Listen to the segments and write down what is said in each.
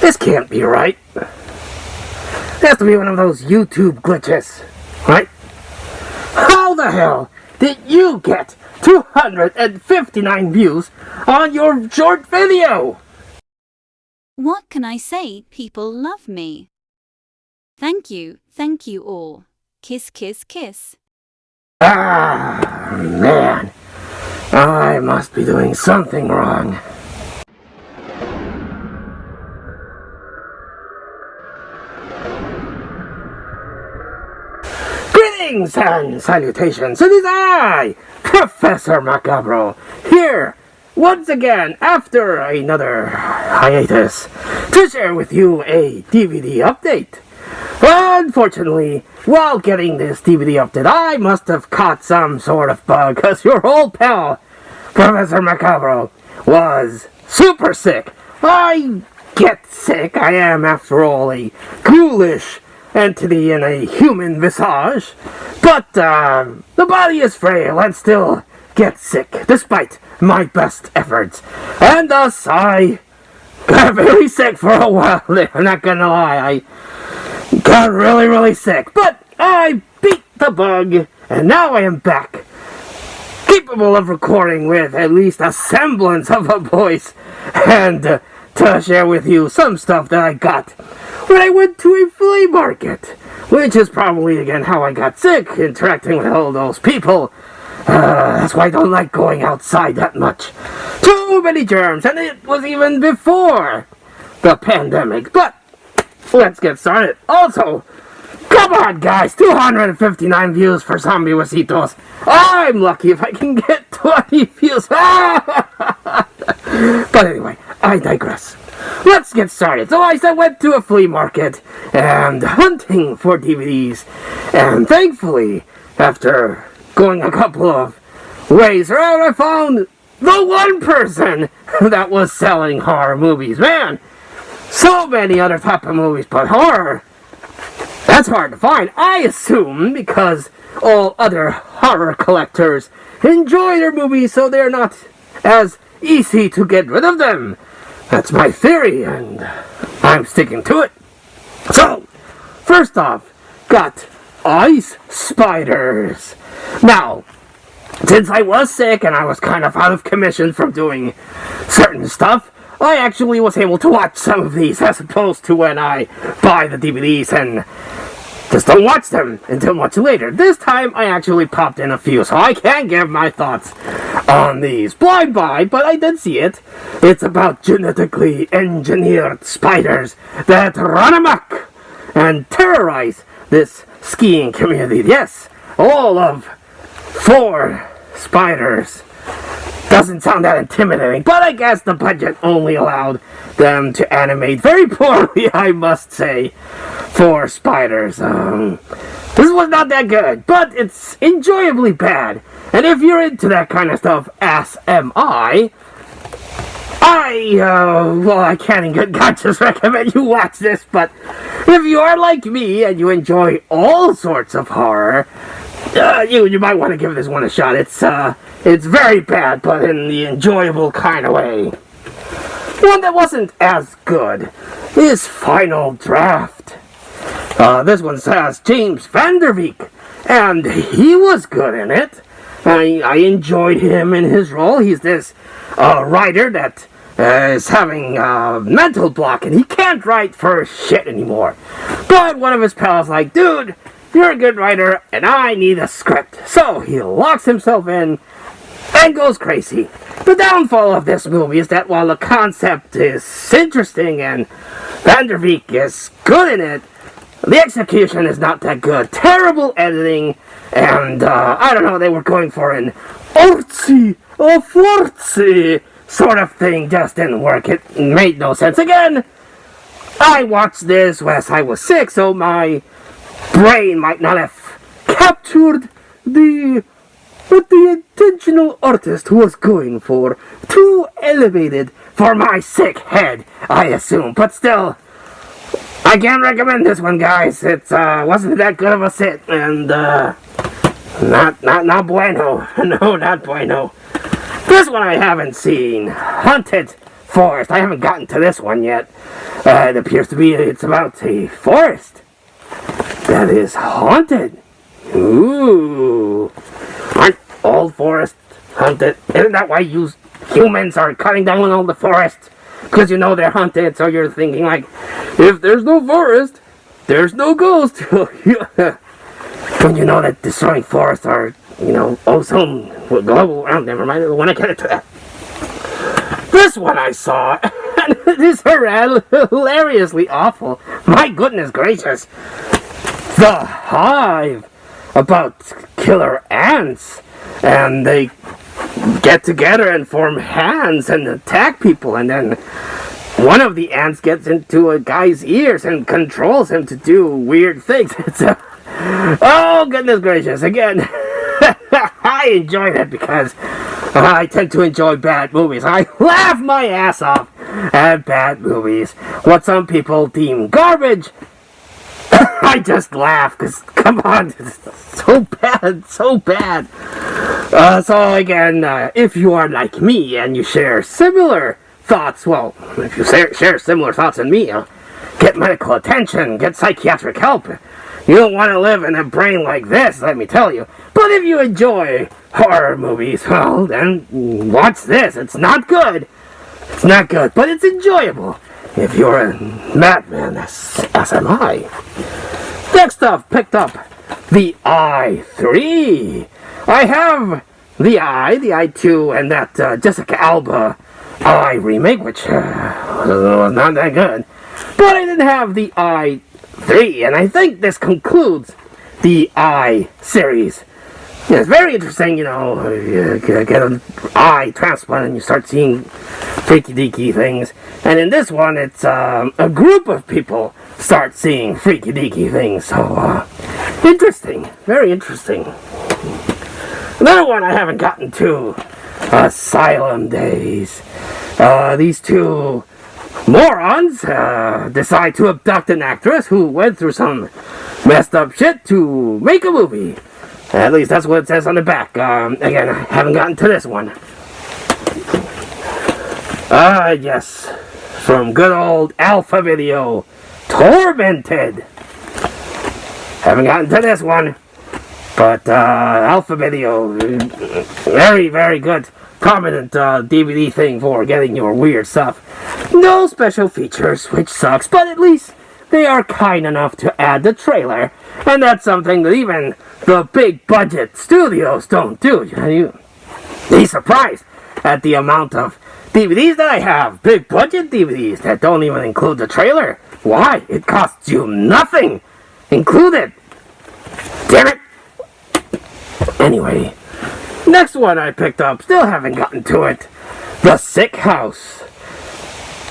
This can't be right. It has to be one of those YouTube glitches, right? How the hell did you get 259 views on your short video? What can I say? People love me. Thank you all. Kiss, kiss, kiss. Ah, man. I must be doing something wrong. Greetings and salutations. It is I, Profesor Macabro, here once again after another hiatus to share with you a DVD update. Unfortunately, while getting this DVD update, I must have caught some sort of bug because your old pal, Professor Macabro, was super sick. I get sick. I am, after all, a ghoulish entity in a human visage. But the body is frail and still gets sick, despite my best efforts. And thus, I got very sick for a while there. I'm not gonna lie. I got really sick. But I beat the bug, and now I am back, capable of recording with at least a semblance of a voice, and to share with you some stuff that I got when I went to a flea market, which is probably, again, how I got sick, interacting with all those people. That's why I don't like going outside that much. Too many germs, and it was even before the pandemic. But let's get started. Also, come on, guys, 259 views for Zombie Wasitos. I'm lucky if I can get 20 views. But anyway, I digress. Let's get started. So I went to a flea market and hunting for DVDs, and thankfully, after going a couple of ways around, I found the one person that was selling horror movies. Man, so many other type of movies, but horror, that's hard to find. I assume because all other horror collectors enjoy their movies, so they're not as easy to get rid of them. That's my theory, and I'm sticking to it. So, first off, got ice spiders. Now, since I was sick and I was kind of out of commission from doing certain stuff, I actually was able to watch some of these as opposed to when I buy the DVDs and just don't watch them until much later. This time I actually popped in a few, so I can give my thoughts on these. Blind buy, but I did see it. It's about genetically engineered spiders that run amok and terrorize this skiing community. Yes, all of 4 spiders. Doesn't sound that intimidating, but I guess the budget only allowed them to animate very poorly, I must say, 4 spiders. This was not that good, but it's enjoyably bad. And if you're into that kind of stuff, as am I can't in good conscience recommend you watch this, but if you are like me and you enjoy all sorts of horror, you might want to give this one a shot. It's very bad, but in the enjoyable kind of way. One that wasn't as good is Final Draft. This one has James Van Der Beek, and he was good in it. I enjoyed him in his role. He's this writer that is having a mental block, and he can't write for shit anymore. But one of his pals like, dude, you're a good writer, and I need a script. So he locks himself in and goes crazy. The downfall of this movie is that while the concept is interesting and Van Der Beek is good in it, the execution is not that good. Terrible editing, and I don't know, they were going for an artsy, fortsy sort of thing. Just didn't work. It made no sense. Again, I watched this as I was sick, so my brain might not have captured what the intentional artist was going for. Too elevated for my sick head, I assume. But still, I can't recommend this one, guys. It wasn't that good of a sit, and not bueno. No, not bueno. This one I haven't seen. Hunted forest. I haven't gotten to this one yet. It appears to be it's about a forest that is haunted. Ooh. Aren't all forests haunted? Isn't that why you humans are cutting down all the forests? Because you know they're haunted, so you're thinking like, if there's no forest, there's no ghost. When you know that destroying forests are, ozone will global. Oh, never mind, when I get to that. This one I saw, and it is hilariously awful. My goodness gracious. The Hive, about killer ants, and they get together and form hands and attack people, and then one of the ants gets into a guy's ears and controls him to do weird things. Oh goodness gracious, again. I enjoy that because I tend to enjoy bad movies. I laugh my ass off at bad movies. What some people deem garbage, I just laugh because, come on, it's so bad, so bad. So again, if you are like me and you share similar thoughts, well, if you share similar thoughts than me, get medical attention, get psychiatric help. You don't want to live in a brain like this, let me tell you. But if you enjoy horror movies, well, then watch this. It's not good. It's not good, but it's enjoyable. If you're a madman, as am I. Next up, picked up the I-3. I have the I-2, and that Jessica Alba I remake, which was not that good. But I didn't have the I-3, and I think this concludes the I series. Yeah, it's very interesting, you get an eye transplant and you start seeing freaky deaky things. And in this one, it's a group of people start seeing freaky deaky things. So, interesting. Very interesting. Another one I haven't gotten to, Asylum Days. These two morons decide to abduct an actress who went through some messed up shit to make a movie. At least that's what it says on the back. Again, I haven't gotten to this one. Yes. From good old Alpha Video, Tormented. Haven't gotten to this one. But, Alpha Video, very, very good, prominent DVD thing for getting your weird stuff. No special features, which sucks, but at least they are kind enough to add the trailer. And that's something that even the big budget studios don't do. You'd be surprised at the amount of DVDs that I have. Big budget DVDs that don't even include the trailer. Why? It costs you nothing. Include it. Damn it. Anyway, next one I picked up. Still haven't gotten to it. The Sick House.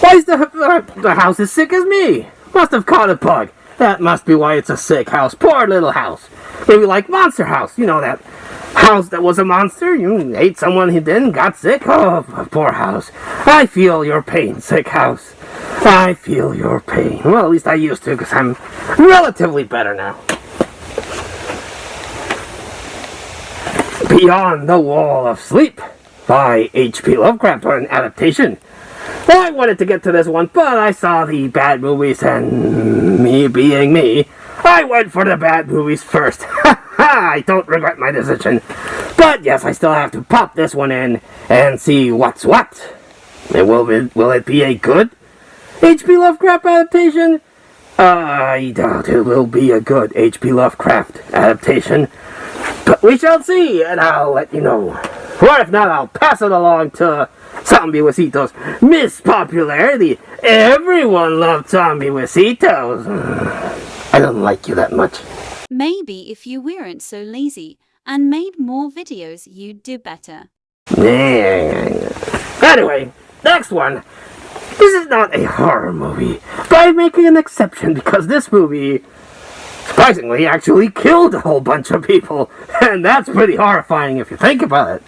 Why is the house as sick as me? Must have caught a bug. That must be why it's a sick house. Poor little house. Maybe like Monster House. You know that house that was a monster? You ate someone who didn't, got sick? Oh, poor house. I feel your pain, Sick House. I feel your pain. Well, at least I used to, because I'm relatively better now. Beyond the Wall of Sleep by H.P. Lovecraft, or an adaptation. Well, I wanted to get to this one, but I saw the bad movies, and me being me, I went for the bad movies first. I don't regret my decision. But yes, I still have to pop this one in and see what's what. Will it be a good H.P. Lovecraft adaptation? I doubt it will be a good H.P. Lovecraft adaptation. But we shall see, and I'll let you know. Or if not, I'll pass it along to Zombie Wasitos. Miss Popularity. Everyone loved Zombie Wasitos. I don't like you that much. Maybe if you weren't so lazy and made more videos, you'd do better. Anyway, next one. This is not a horror movie, but I'm making an exception because this movie, surprisingly, actually killed a whole bunch of people. And that's pretty horrifying if you think about it.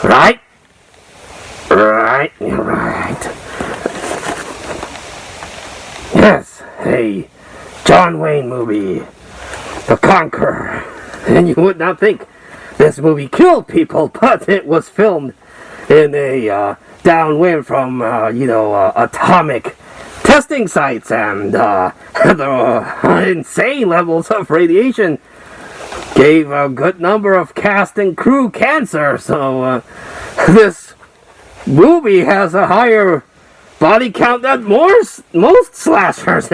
Right? Right. Yes, a John Wayne movie, The Conqueror. And you would not think this movie killed people, but it was filmed in a downwind from, atomic testing sites and the insane levels of radiation gave a good number of cast and crew cancer. So this movie has a higher body count than most slashers.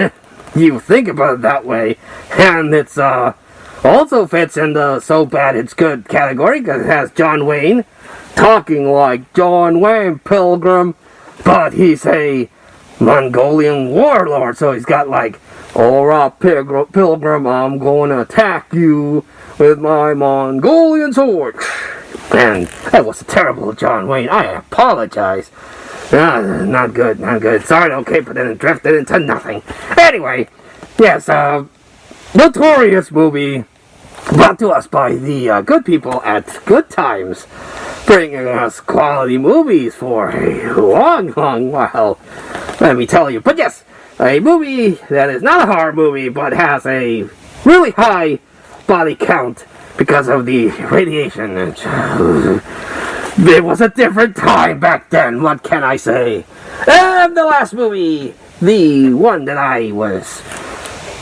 You think about it that way. And it's also fits in the so bad it's good category because it has John Wayne talking like John Wayne Pilgrim, but he's a Mongolian warlord, so he's got like, alright Pilgrim, I'm going to attack you with my Mongolian sword. And that was terrible, John Wayne. I apologize. Not good. Sorry, okay, but then it drifted into nothing. Anyway, yes, notorious movie brought to us by the good people at Good Times, bringing us quality movies for a long while, let me tell you. But yes, a movie that is not a horror movie, but has a really high body count because of the radiation. It was a different time back then, what can I say? And the last movie, the one that I was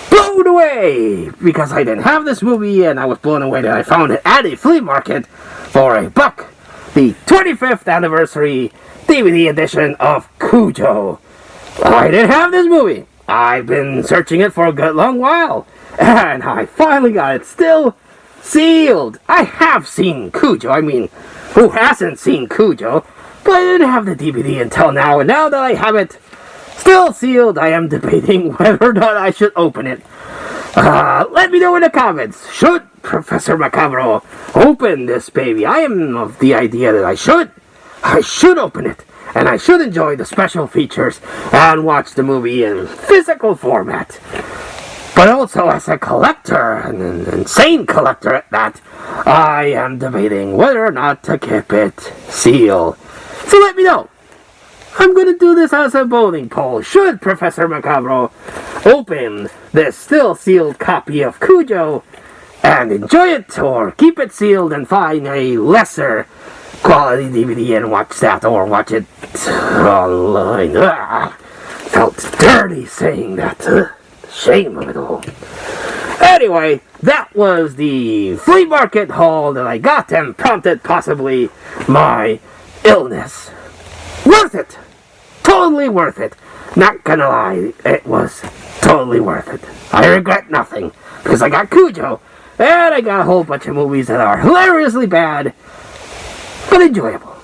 blown away because I didn't have this movie, and I was blown away that I found it at a flea market for $1. The 25th anniversary DVD edition of Cujo. I didn't have this movie. I've been searching it for a good long while, and I finally got it, still sealed. I have seen Cujo. I mean, who hasn't seen Cujo? But I didn't have the DVD until now, and now that I have it still sealed, I am debating whether or not I should open it. Let me know in the comments. Should Professor Macabro open this baby? I am of the idea that I should. I should open it, and I should enjoy the special features and watch the movie in physical format. But also as a collector, an insane collector at that, I am debating whether or not to keep it sealed. So let me know. I'm going to do this as a voting poll. Should Professor Macabro open this still sealed copy of Cujo and enjoy it, or keep it sealed and find a lesser quality DVD and watch that, or watch it online? Felt dirty saying that. Shame of it all. Anyway, that was the flea market haul that I got and prompted possibly my illness. Worth it. Totally worth it. Not gonna lie, it was totally worth it. I regret nothing because I got Cujo and I got a whole bunch of movies that are hilariously bad but enjoyable.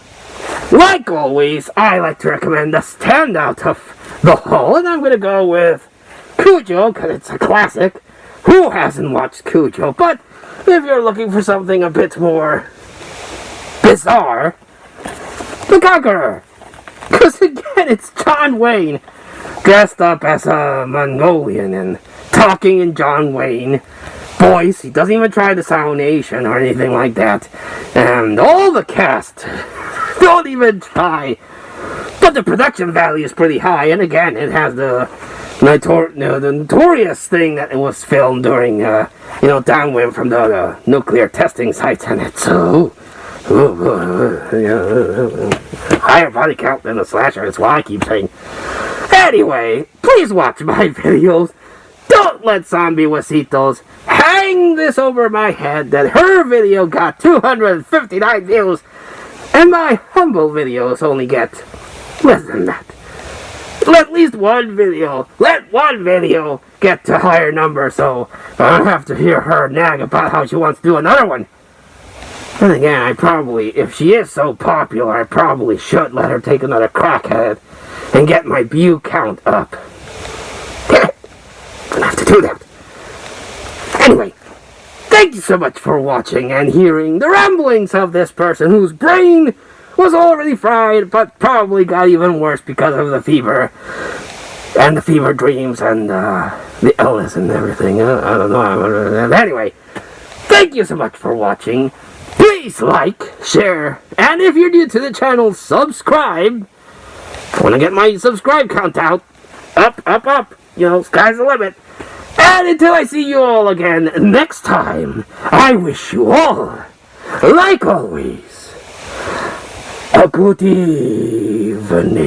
Like always, I like to recommend the standout of the haul, and I'm gonna go with Cujo because it's a classic. Who hasn't watched Cujo? But if you're looking for something a bit more bizarre, The Conqueror. Because again, it's John Wayne dressed up as a Mongolian and talking in John Wayne voice. He doesn't even try to sound Asian or anything like that. And all the cast don't even try. But the production value is pretty high. And again, it has the notorious thing that it was filmed during, downwind from the nuclear testing sites. And it's higher body count than a slasher. That's why I keep saying. Anyway, please watch my videos. Don't let Zombie Wasitos hang this over my head that her video got 259 views and my humble videos only get less than that. Let one video get to higher numbers so I don't have to hear her nag about how she wants to do another one. And again, I probably, if she is so popular, I probably should let her take another crack at it and get my view count up. Damn it. I'm gonna have to do that. Anyway, thank you so much for watching and hearing the ramblings of this person whose brain was already fried, but probably got even worse because of the fever. And the fever dreams and the illness and everything. I don't know. Anyway, thank you so much for watching. Please like, share, and if you're new to the channel, subscribe. I want to get my subscribe count out. Up. Sky's the limit. And until I see you all again next time, I wish you all, like always, a Good evening.